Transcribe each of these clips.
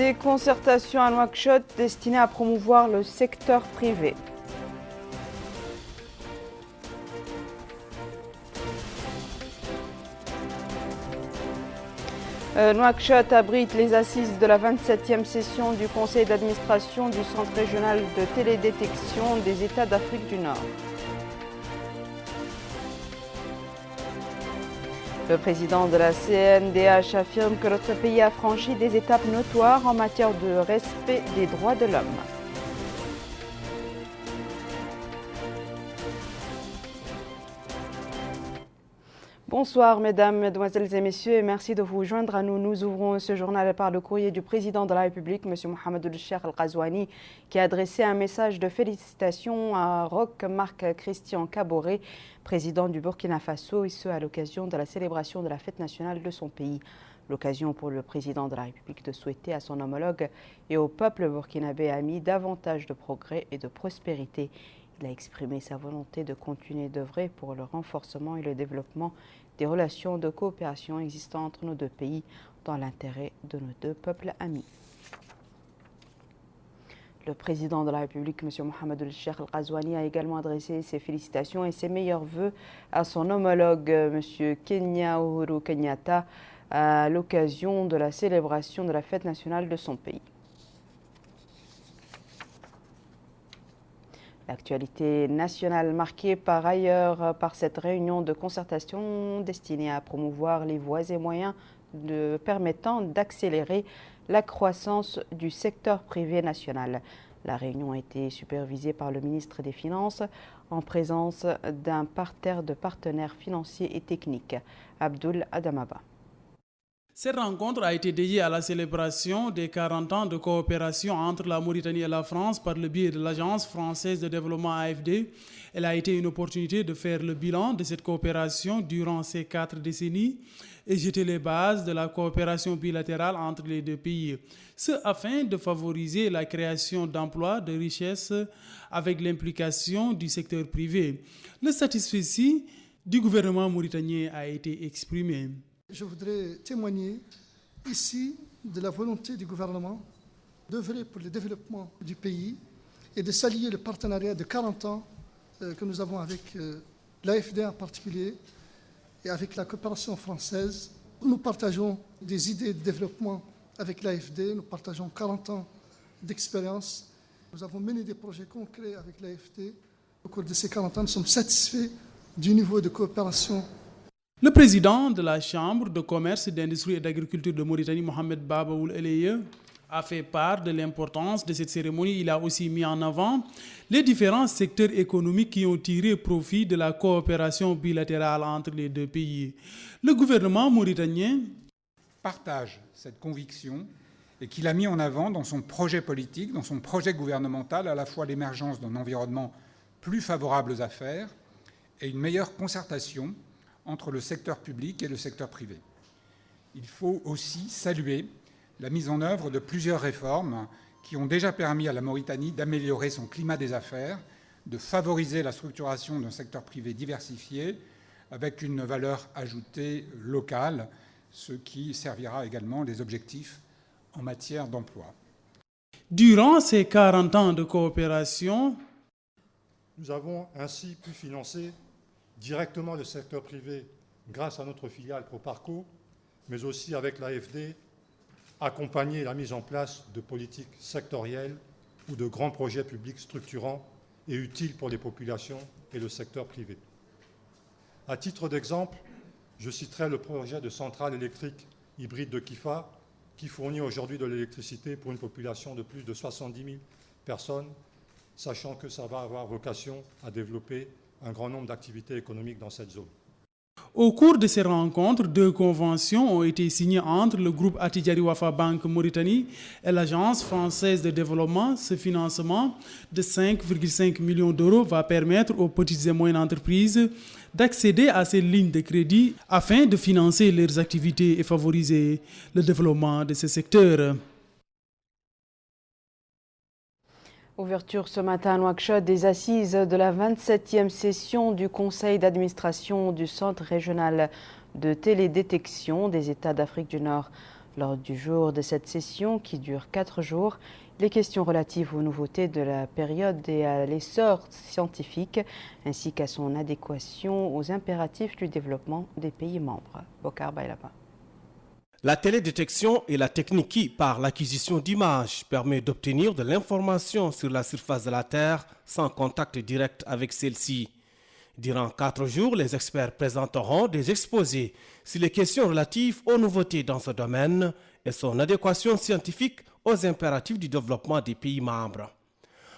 Des concertations à Nouakchott destinées à promouvoir le secteur privé. Nouakchott abrite les assises de la 27e session du conseil d'administration du Centre régional de télédétection des États d'Afrique du Nord. Le président de la CNDH affirme que notre pays a franchi des étapes notoires en matière de respect des droits de l'homme. Bonsoir mesdames, mesdemoiselles et messieurs et merci de vous joindre à nous. Nous ouvrons ce journal par le courrier du président de la République, M. Mohamed El-Cheikh Al-Ghazouani, qui a adressé un message de félicitations à Roch Marc Christian Kaboré, président du Burkina Faso, et ce à l'occasion de la célébration de la fête nationale de son pays. L'occasion pour le président de la République de souhaiter à son homologue et au peuple burkinabé ami davantage de progrès et de prospérité. Il a exprimé sa volonté de continuer d'œuvrer pour le renforcement et le développement des relations de coopération existant entre nos deux pays dans l'intérêt de nos deux peuples amis. Le président de la République, M. Mohamed El-Cheikh Al-Ghazouani, a également adressé ses félicitations et ses meilleurs vœux à son homologue, M. Kenya Uhuru Kenyatta, à l'occasion de la célébration de la fête nationale de son pays. L'actualité nationale marquée par ailleurs par cette réunion de concertation destinée à promouvoir les voies et moyens permettant d'accélérer la croissance du secteur privé national. La réunion a été supervisée par le ministre des Finances en présence d'un parterre de partenaires financiers et techniques. Abdoul Adamaba. Cette rencontre a été dédiée à la célébration des 40 ans de coopération entre la Mauritanie et la France par le biais de l'Agence française de développement AFD. Elle a été une opportunité de faire le bilan de cette coopération durant ces 4 décennies et jeter les bases de la coopération bilatérale entre les deux pays. Ce afin de favoriser la création d'emplois, de richesses avec l'implication du secteur privé. Le satisfecit du gouvernement mauritanien a été exprimé. Je voudrais témoigner ici de la volonté du gouvernement d'œuvrer pour le développement du pays et de saluer le partenariat de 40 ans que nous avons avec l'AFD en particulier et avec la coopération française. Nous partageons des idées de développement avec l'AFD, nous partageons 40 ans d'expérience. Nous avons mené des projets concrets avec l'AFD. Au cours de ces 40 ans, nous sommes satisfaits du niveau de coopération. Le président de la Chambre de commerce, d'industrie et d'agriculture de Mauritanie, Mohamed Babaoul Eleye, a fait part de l'importance de cette cérémonie. Il a aussi mis en avant les différents secteurs économiques qui ont tiré profit de la coopération bilatérale entre les deux pays. Le gouvernement mauritanien partage cette conviction et qu'il a mis en avant dans son projet politique, dans son projet gouvernemental, à la fois l'émergence d'un environnement plus favorable aux affaires et une meilleure concertation entre le secteur public et le secteur privé. Il faut aussi saluer la mise en œuvre de plusieurs réformes qui ont déjà permis à la Mauritanie d'améliorer son climat des affaires, de favoriser la structuration d'un secteur privé diversifié avec une valeur ajoutée locale, ce qui servira également les objectifs en matière d'emploi. Durant ces 40 ans de coopération, nous avons ainsi pu financer directement le secteur privé grâce à notre filiale Proparco, mais aussi avec l'AFD, accompagner la mise en place de politiques sectorielles ou de grands projets publics structurants et utiles pour les populations et le secteur privé. À titre d'exemple, je citerai le projet de centrale électrique hybride de Kifa, qui fournit aujourd'hui de l'électricité pour une population de plus de 70 000 personnes, sachant que ça va avoir vocation à développer un grand nombre d'activités économiques dans cette zone. Au cours de ces rencontres, 2 conventions ont été signées entre le groupe Attijari Wafa Bank Mauritanie et l'Agence française de développement. Ce financement de 5,5 millions d'euros va permettre aux petites et moyennes entreprises d'accéder à ces lignes de crédit afin de financer leurs activités et favoriser le développement de ce secteur. Ouverture ce matin à Nouakchott des assises de la 27e session du conseil d'administration du Centre régional de télédétection des États d'Afrique du Nord. Lors du jour de cette session qui dure 4 jours, les questions relatives aux nouveautés de la période et à l'essor scientifique, ainsi qu'à son adéquation aux impératifs du développement des pays membres. Bokar Bailaba. La télédétection est la technique qui, par l'acquisition d'images, permet d'obtenir de l'information sur la surface de la Terre sans contact direct avec celle-ci. Durant 4 jours, les experts présenteront des exposés sur les questions relatives aux nouveautés dans ce domaine et son adéquation scientifique aux impératifs du développement des pays membres.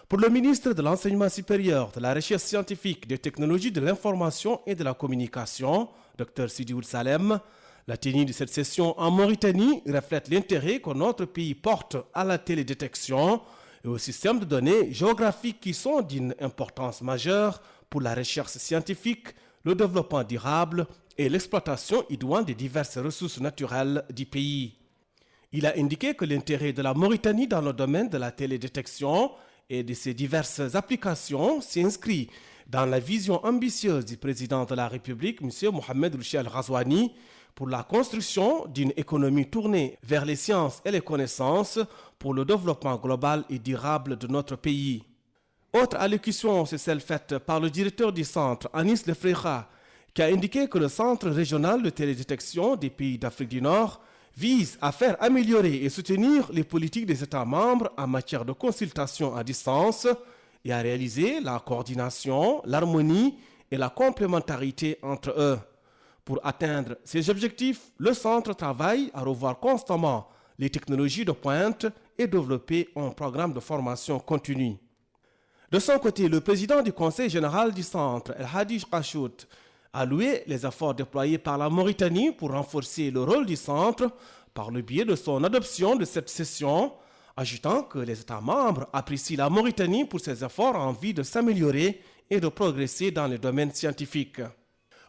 Pour le ministre de l'Enseignement supérieur, de la Recherche scientifique, des technologies de l'information et de la communication, Dr Sidi Ould Salem, la tenue de cette session en Mauritanie reflète l'intérêt que notre pays porte à la télédétection et aux systèmes de données géographiques qui sont d'une importance majeure pour la recherche scientifique, le développement durable et l'exploitation idoine des diverses ressources naturelles du pays. Il a indiqué que l'intérêt de la Mauritanie dans le domaine de la télédétection et de ses diverses applications s'inscrit dans la vision ambitieuse du président de la République, M. Mohamed Ould Cheikh Al-Ghazouani, pour la construction d'une économie tournée vers les sciences et les connaissances pour le développement global et durable de notre pays. Autre allocution, c'est celle faite par le directeur du centre, Anis Lefrecha, qui a indiqué que le centre régional de télédétection des pays d'Afrique du Nord vise à faire améliorer et soutenir les politiques des États membres en matière de consultation à distance et à réaliser la coordination, l'harmonie et la complémentarité entre eux. Pour atteindre ces objectifs, le centre travaille à revoir constamment les technologies de pointe et développer un programme de formation continue. De son côté, le président du conseil général du centre, El Hadi Qachout, a loué les efforts déployés par la Mauritanie pour renforcer le rôle du centre par le biais de son adoption de cette session, ajoutant que les États membres apprécient la Mauritanie pour ses efforts en vue de s'améliorer et de progresser dans les domaines scientifiques.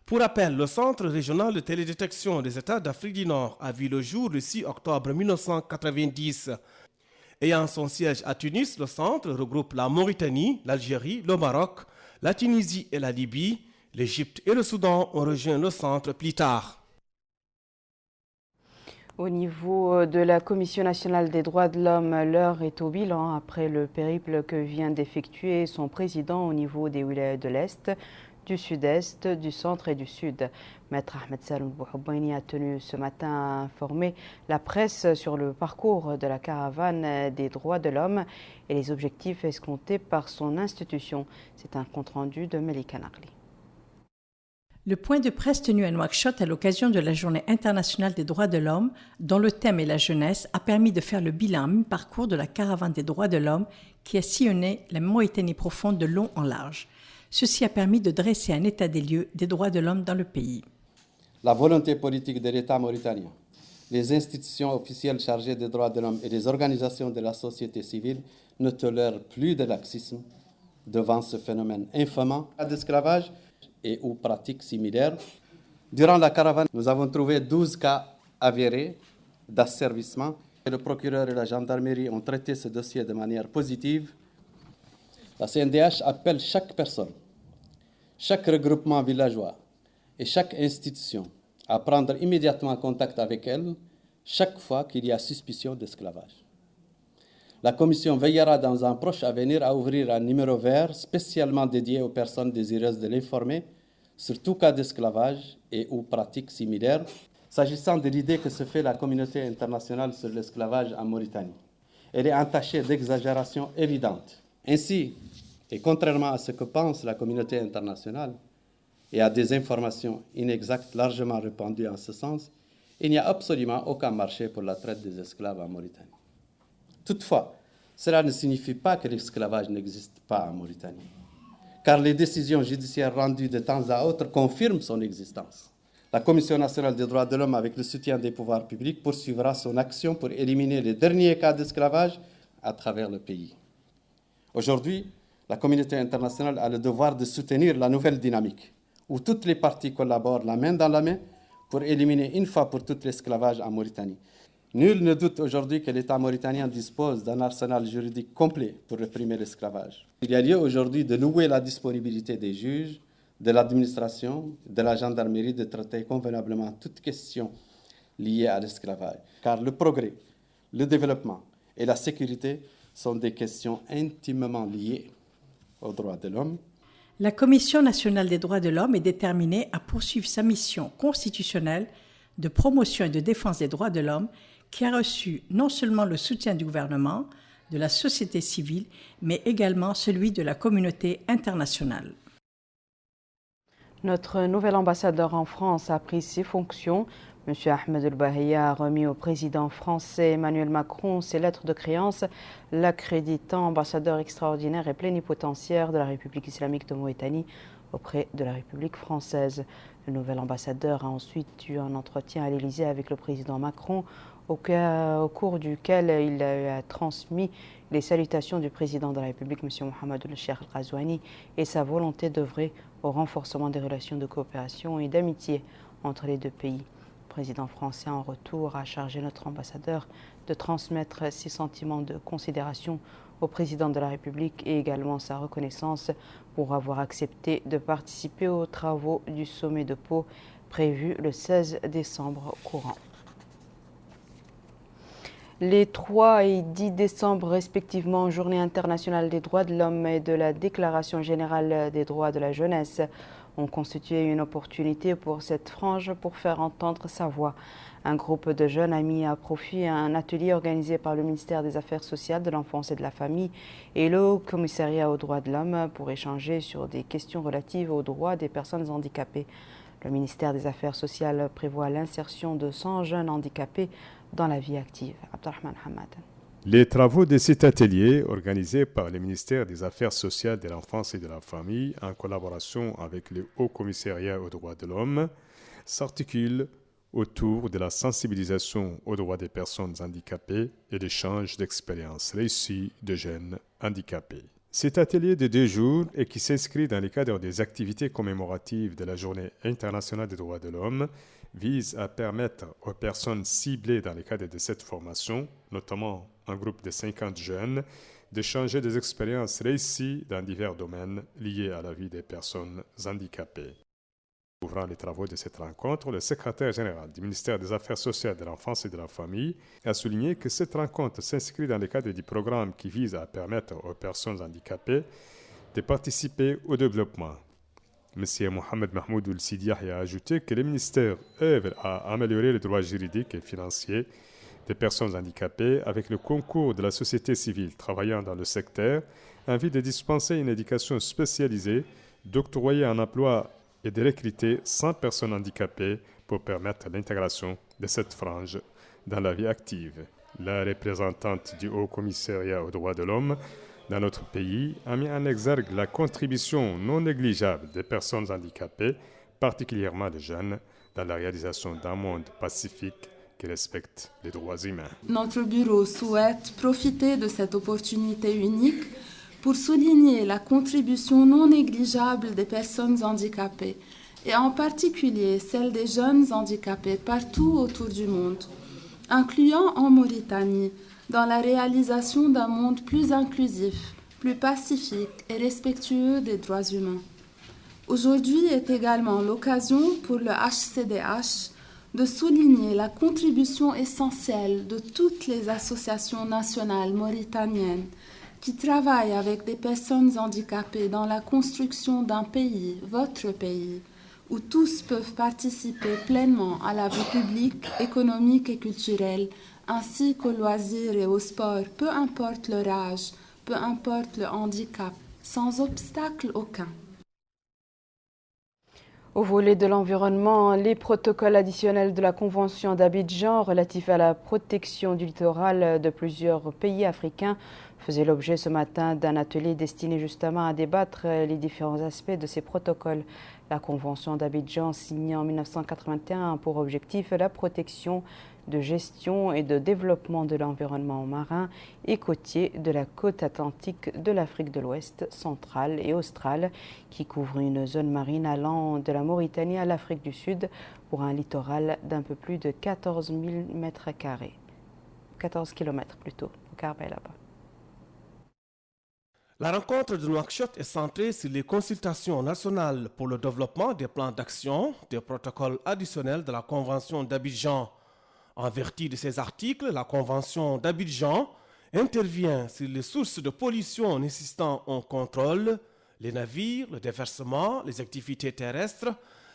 Pour rappel, le Centre régional de télédétection des États d'Afrique du Nord a vu le jour le 6 octobre 1990. Ayant son siège à Tunis, le centre regroupe la Mauritanie, l'Algérie, le Maroc, la Tunisie et la Libye. L'Égypte et le Soudan ont rejoint le centre plus tard. Au niveau de la Commission nationale des droits de l'homme, l'heure est au bilan après le périple que vient d'effectuer son président au niveau des wilayas de l'Est, du Sud-Est, du Centre et du Sud. Maître Ahmed Saloum Bouhoubaini a tenu ce matin à informer la presse sur le parcours de la caravane des droits de l'homme et les objectifs escomptés par son institution. C'est un compte-rendu de Melika Nagli. Le point de presse tenu à Nouakchott à l'occasion de la Journée internationale des droits de l'homme, dont le thème est la jeunesse, a permis de faire le bilan mi-parcours de la caravane des droits de l'homme qui a sillonné la Mauritanie profonde de long en large. Ceci a permis de dresser un état des lieux des droits de l'homme dans le pays. La volonté politique de l'État mauritanien, les institutions officielles chargées des droits de l'homme et les organisations de la société civile ne tolèrent plus de laxisme devant ce phénomène infamant d'esclavage et ou pratiques similaires. Durant la caravane, nous avons trouvé 12 cas avérés d'asservissement. Le procureur et la gendarmerie ont traité ce dossier de manière positive. La CNDH appelle chaque personne, chaque regroupement villageois et chaque institution à prendre immédiatement contact avec elle chaque fois qu'il y a suspicion d'esclavage. La Commission veillera dans un proche avenir à ouvrir un numéro vert spécialement dédié aux personnes désireuses de l'informer sur tout cas d'esclavage et ou pratiques similaires, s'agissant de l'idée que se fait la communauté internationale sur l'esclavage en Mauritanie. Elle est entachée d'exagération évidente. Ainsi, et contrairement à ce que pense la communauté internationale et à des informations inexactes largement répandues en ce sens, il n'y a absolument aucun marché pour la traite des esclaves en Mauritanie. Toutefois, cela ne signifie pas que l'esclavage n'existe pas en Mauritanie, car les décisions judiciaires rendues de temps à autre confirment son existence. La Commission nationale des droits de l'homme, avec le soutien des pouvoirs publics, poursuivra son action pour éliminer les derniers cas d'esclavage à travers le pays. Aujourd'hui, la communauté internationale a le devoir de soutenir la nouvelle dynamique, où toutes les parties collaborent la main dans la main pour éliminer une fois pour toutes l'esclavage en Mauritanie. Nul ne doute aujourd'hui que l'État mauritanien dispose d'un arsenal juridique complet pour réprimer l'esclavage. Il y a lieu aujourd'hui de louer la disponibilité des juges, de l'administration, de la gendarmerie de traiter convenablement toute question liées à l'esclavage. Car le progrès, le développement et la sécurité sont des questions intimement liées aux droits de l'homme. La Commission nationale des droits de l'homme est déterminée à poursuivre sa mission constitutionnelle de promotion et de défense des droits de l'homme qui a reçu non seulement le soutien du gouvernement, de la société civile, mais également celui de la communauté internationale. Notre nouvel ambassadeur en France a pris ses fonctions. M. Ahmed El-Bahia a remis au président français Emmanuel Macron ses lettres de créance, l'accréditant ambassadeur extraordinaire et plénipotentiaire de la République islamique de Mauritanie auprès de la République française. Le nouvel ambassadeur a ensuite eu un entretien à l'Élysée avec le président Macron, au cours duquel il a transmis les salutations du président de la République, M. Mohamed El-Cheikh Al-Ghazouani, et sa volonté d'œuvrer au renforcement des relations de coopération et d'amitié entre les deux pays. Le président français, en retour, a chargé notre ambassadeur de transmettre ses sentiments de considération au président de la République et également sa reconnaissance pour avoir accepté de participer aux travaux du sommet de Pau prévu le 16 décembre courant. Les 3 et 10 décembre respectivement, Journée internationale des droits de l'homme et de la Déclaration générale des droits de la jeunesse ont constitué une opportunité pour cette frange pour faire entendre sa voix. Un groupe de jeunes a mis à profit un atelier organisé par le ministère des Affaires sociales, de l'Enfance et de la Famille et le Haut Commissariat aux droits de l'homme pour échanger sur des questions relatives aux droits des personnes handicapées. Le ministère des Affaires sociales prévoit l'insertion de 100 jeunes handicapés dans la vie active. Abdelrahman Hamad. Les travaux de cet atelier, organisés par le ministère des Affaires sociales, de l'Enfance et de la Famille, en collaboration avec le Haut Commissariat aux droits de l'homme, s'articulent autour de la sensibilisation aux droits des personnes handicapées et l'échange d'expériences réussies de jeunes handicapés. Cet atelier de 2 jours et qui s'inscrit dans le cadre des activités commémoratives de la Journée internationale des droits de l'homme vise à permettre aux personnes ciblées dans le cadre de cette formation, notamment un groupe de 50 jeunes, d'échanger des expériences réussies dans divers domaines liés à la vie des personnes handicapées. Ouvrant les travaux de cette rencontre, le secrétaire général du ministère des Affaires sociales, de l'Enfance et de la Famille a souligné que cette rencontre s'inscrit dans le cadre du programme qui vise à permettre aux personnes handicapées de participer au développement. M. Mohamed Mahmoud Ould-Sidiah a ajouté que le ministère œuvre à améliorer les droits juridiques et financiers des personnes handicapées avec le concours de la société civile travaillant dans le secteur en vue de dispenser une éducation spécialisée, d'octroyer un emploi et de recruter 100 personnes handicapées pour permettre l'intégration de cette frange dans la vie active. La représentante du Haut Commissariat aux droits de l'homme dans notre pays a mis en exergue la contribution non négligeable des personnes handicapées, particulièrement des jeunes, dans la réalisation d'un monde pacifique qui respecte les droits humains. Notre bureau souhaite profiter de cette opportunité unique pour souligner la contribution non négligeable des personnes handicapées, et en particulier celle des jeunes handicapés partout autour du monde, incluant en Mauritanie, dans la réalisation d'un monde plus inclusif, plus pacifique et respectueux des droits humains. Aujourd'hui est également l'occasion pour le HCDH de souligner la contribution essentielle de toutes les associations nationales mauritaniennes qui travaillent avec des personnes handicapées dans la construction d'un pays, votre pays, où tous peuvent participer pleinement à la vie publique, économique et culturelle, ainsi qu'aux loisirs et au sport, peu importe leur âge, peu importe le handicap, sans obstacle aucun. Au volet de l'environnement, les protocoles additionnels de la Convention d'Abidjan relatifs à la protection du littoral de plusieurs pays africains faisaient l'objet ce matin d'un atelier destiné justement à débattre les différents aspects de ces protocoles. La Convention d'Abidjan, signée en 1981, a pour objectif la protection, de gestion et de développement de l'environnement marin et côtier de la côte atlantique de l'Afrique de l'Ouest, centrale et australe, qui couvre une zone marine allant de la Mauritanie à l'Afrique du Sud pour un littoral d'un peu plus de 14 000 mètres carrés. 14 km plutôt, au Carbet là-bas. La rencontre de Nouakchott est centrée sur les consultations nationales pour le développement des plans d'action, des protocoles additionnels de la Convention d'Abidjan. En vertu de ces articles, la Convention d'Abidjan intervient sur les sources de pollution nécessitant un contrôle, les navires, le déversement, les activités terrestres,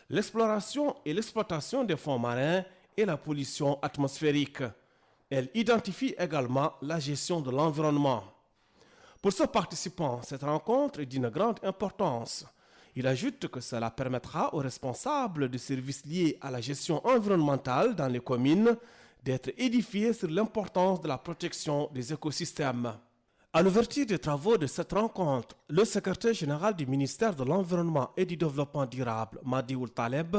l'exploration et l'exploitation des fonds marins et la pollution atmosphérique. Elle identifie également la gestion de l'environnement. Pour ce participant, cette rencontre est d'une grande importance. Il ajoute que cela permettra aux responsables de services liés à la gestion environnementale dans les communes d'être édifiés sur l'importance de la protection des écosystèmes. À l'ouverture des travaux de cette rencontre, le secrétaire général du ministère de l'Environnement et du Développement durable, Madi Ould Taleb,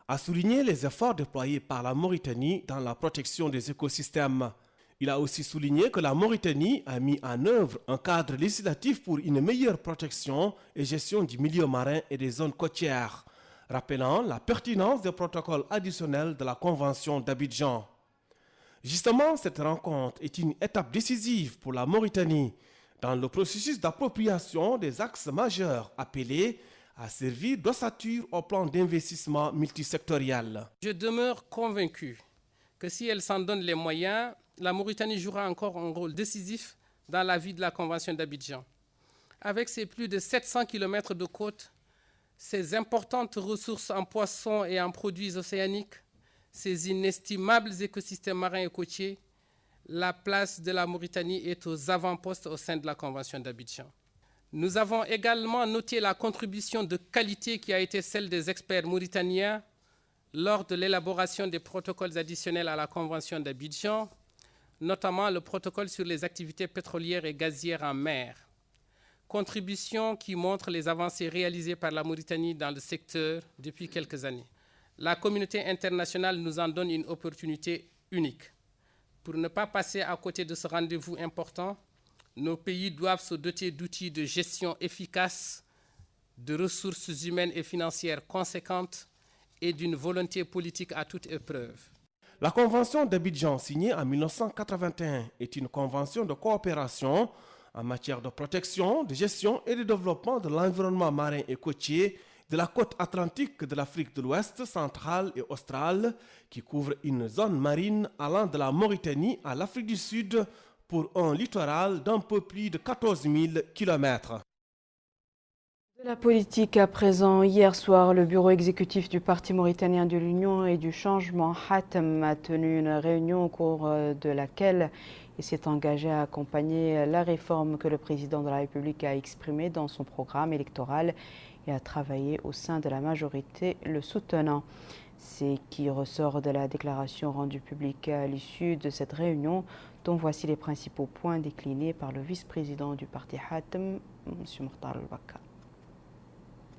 a souligné les efforts déployés par la Mauritanie dans la protection des écosystèmes. Il a aussi souligné que la Mauritanie a mis en œuvre un cadre législatif pour une meilleure protection et gestion du milieu marin et des zones côtières, rappelant la pertinence des protocoles additionnels de la Convention d'Abidjan. Justement, cette rencontre est une étape décisive pour la Mauritanie dans le processus d'appropriation des axes majeurs appelés à servir d'ossature au plan d'investissement multisectoriel. Je demeure convaincu que si elle s'en donne les moyens, la Mauritanie jouera encore un rôle décisif dans la vie de la Convention d'Abidjan. Avec ses plus de 700 km de côte, ses importantes ressources en poissons et en produits océaniques, ses inestimables écosystèmes marins et côtiers, la place de la Mauritanie est aux avant-postes au sein de la Convention d'Abidjan. Nous avons également noté la contribution de qualité qui a été celle des experts mauritaniens lors de l'élaboration des protocoles additionnels à la Convention d'Abidjan, notamment le protocole sur les activités pétrolières et gazières en mer. Contribution qui montre les avancées réalisées par la Mauritanie dans le secteur depuis quelques années. La communauté internationale nous en donne une opportunité unique. Pour ne pas passer à côté de ce rendez-vous important, nos pays doivent se doter d'outils de gestion efficaces, de ressources humaines et financières conséquentes et d'une volonté politique à toute épreuve. La Convention d'Abidjan, signée en 1981, est une convention de coopération en matière de protection, de gestion et de développement de l'environnement marin et côtier de la côte atlantique de l'Afrique de l'Ouest, centrale et australe, qui couvre une zone marine allant de la Mauritanie à l'Afrique du Sud pour un littoral d'un peu plus de 14 000 km. De la politique à présent, hier soir, le bureau exécutif du Parti mauritanien de l'Union et du changement, HATM, a tenu une réunion au cours de laquelle il s'est engagé à accompagner la réforme que le président de la République a exprimée dans son programme électoral et à travailler au sein de la majorité le soutenant. C'est qui ressort de la déclaration rendue publique à l'issue de cette réunion, dont voici les principaux points déclinés par le vice-président du Parti HATM, M. Mokhtar El-Bakka.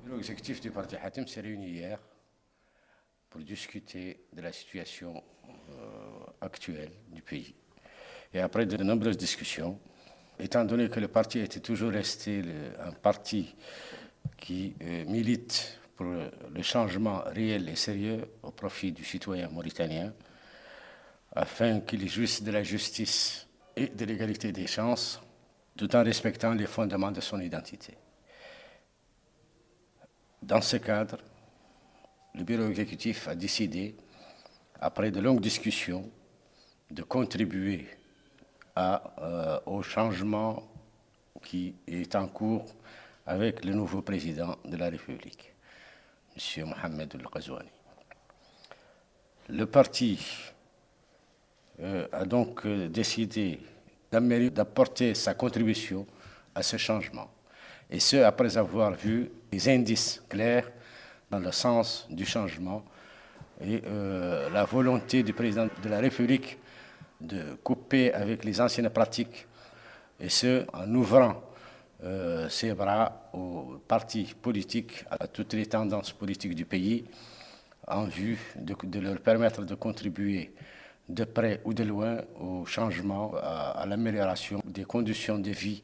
Le bureau exécutif du Parti HATM s'est réuni hier pour discuter de la situation actuelle du pays. Et après de nombreuses discussions, étant donné que le parti était toujours resté un parti qui milite pour le changement réel et sérieux au profit du citoyen mauritanien, afin qu'il jouisse de la justice et de l'égalité des chances, tout en respectant les fondements de son identité. Dans ce cadre, le bureau exécutif a décidé, après de longues discussions, de contribuer au changement qui est en cours avec le nouveau président de la République, M. Mohamed El-Ghazouani. Le parti a donc décidé d'apporter sa contribution à ce changement, et ce, après avoir vu des indices clairs dans le sens du changement et la volonté du président de la République de couper avec les anciennes pratiques, et ce, en ouvrant ses bras aux partis politiques, à toutes les tendances politiques du pays, en vue de leur permettre de contribuer de près ou de loin au changement, à l'amélioration des conditions de vie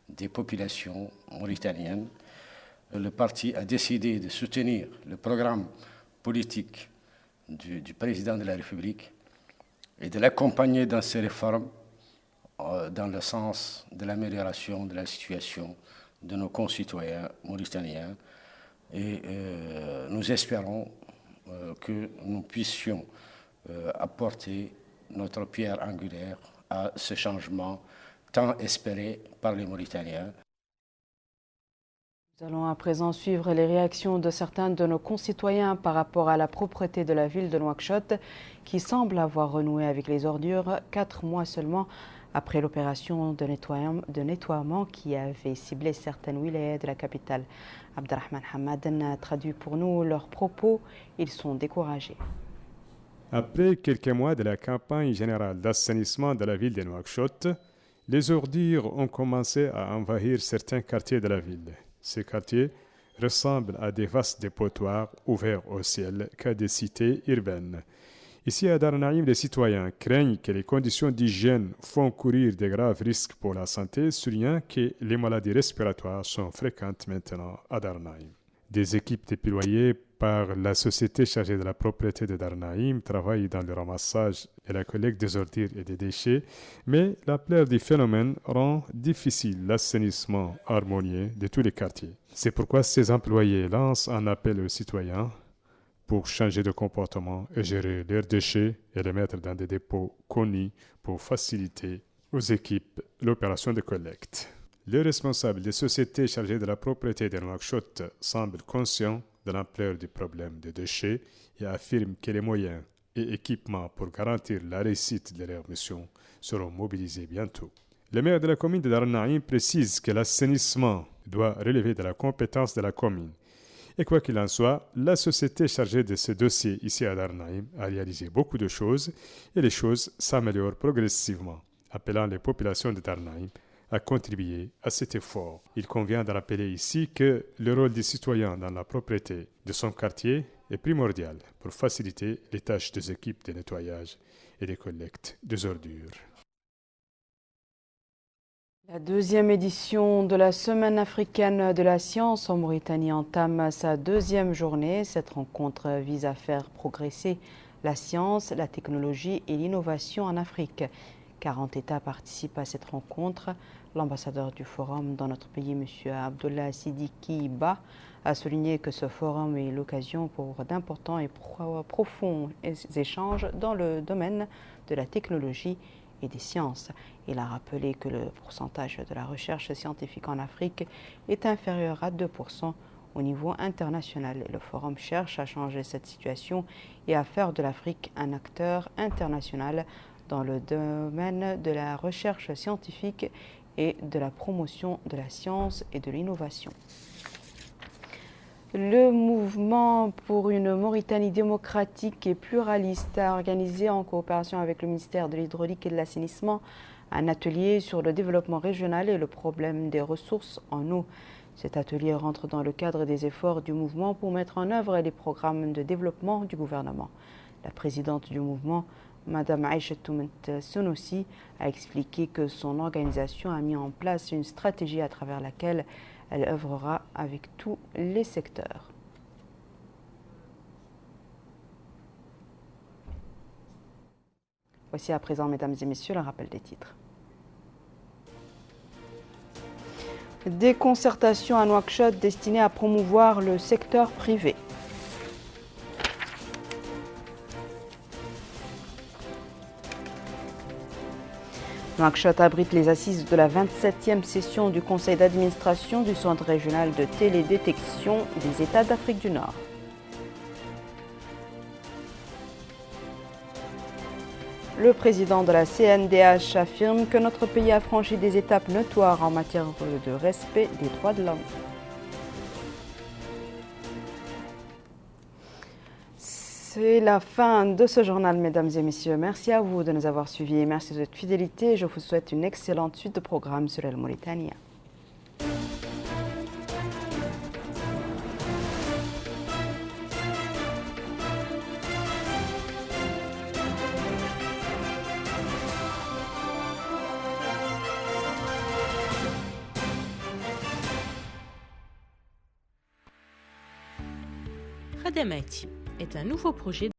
des populations mauritaniennes. Le parti a décidé de soutenir le programme politique du président de la République et de l'accompagner dans ses réformes dans le sens de l'amélioration de la situation de nos concitoyens mauritaniens. Et nous espérons que nous puissions apporter notre pierre angulaire à ce changement tant espéré par les Mauritaniens. Nous allons à présent suivre les réactions de certains de nos concitoyens par rapport à la propreté de la ville de Nouakchott qui semble avoir renoué avec les ordures 4 mois seulement après l'opération de nettoiement qui avait ciblé certaines wilayas de la capitale. Abdelrahman Hamadan a traduit pour nous leurs propos. Ils sont découragés. Après quelques mois de la campagne générale d'assainissement de la ville de Nouakchott, les ordures ont commencé à envahir certains quartiers de la ville. Ces quartiers ressemblent à des vastes dépotoirs ouverts au ciel qu'à des cités urbaines. Ici à Dar Naïm, les citoyens craignent que les conditions d'hygiène font courir de graves risques pour la santé, soulignant que les maladies respiratoires sont fréquentes maintenant à Dar Naïm. Des équipes déployées par la société chargée de la propriété de Dar Naïm travaillent dans le ramassage et la collecte des ordures et des déchets, mais l'ampleur du phénomène rend difficile l'assainissement harmonieux de tous les quartiers. C'est pourquoi ces employés lancent un appel aux citoyens pour changer de comportement et gérer leurs déchets et les mettre dans des dépôts connus pour faciliter aux équipes l'opération de collecte. Les responsables des sociétés chargées de la propriété de Nouakchott semblent conscients de l'ampleur du problème des déchets et affirment que les moyens et équipements pour garantir la réussite de leur mission seront mobilisés bientôt. Le maire de la commune de Dar Naïm précise que l'assainissement doit relever de la compétence de la commune. Et quoi qu'il en soit, la société chargée de ce dossier ici à Dar Naïm a réalisé beaucoup de choses et les choses s'améliorent progressivement, appelant les populations de Dar Naïm à contribuer à cet effort. Il convient de rappeler ici que le rôle des citoyens dans la propriété de son quartier est primordial pour faciliter les tâches des équipes de nettoyage et de collecte des ordures. La deuxième édition de la Semaine africaine de la science en Mauritanie entame sa deuxième journée. Cette rencontre vise à faire progresser la science, la technologie et l'innovation en Afrique. 40 États participent à cette rencontre. L'ambassadeur du forum dans notre pays, M. Abdullah Sidiki Ba, a souligné que ce forum est l'occasion pour d'importants et profonds échanges dans le domaine de la technologie et des sciences. Il a rappelé que le pourcentage de la recherche scientifique en Afrique est inférieur à 2% au niveau international. Le forum cherche à changer cette situation et à faire de l'Afrique un acteur international dans le domaine de la recherche scientifique et de la promotion de la science et de l'innovation. Le mouvement pour une Mauritanie démocratique et pluraliste a organisé en coopération avec le ministère de l'Hydraulique et de l'Assainissement un atelier sur le développement régional et le problème des ressources en eau. Cet atelier rentre dans le cadre des efforts du mouvement pour mettre en œuvre les programmes de développement du gouvernement. La présidente du mouvement, Mme Aïcha Toument Sonossi, a expliqué que son organisation a mis en place une stratégie à travers laquelle elle œuvrera avec tous les secteurs. Voici à présent, mesdames et messieurs, le rappel des titres. Des concertations à Nouakchott destinées à promouvoir le secteur privé. Nouakchott abrite les assises de la 27e session du conseil d'administration du Centre régional de télédétection des États d'Afrique du Nord. Le président de la CNDH affirme que notre pays a franchi des étapes notoires en matière de respect des droits de l'homme. C'est la fin de ce journal, mesdames et messieurs. Merci à vous de nous avoir suivis. Merci de votre fidélité. Je vous souhaite une excellente suite de programmes sur El Mauritania. Khadamati est un nouveau projet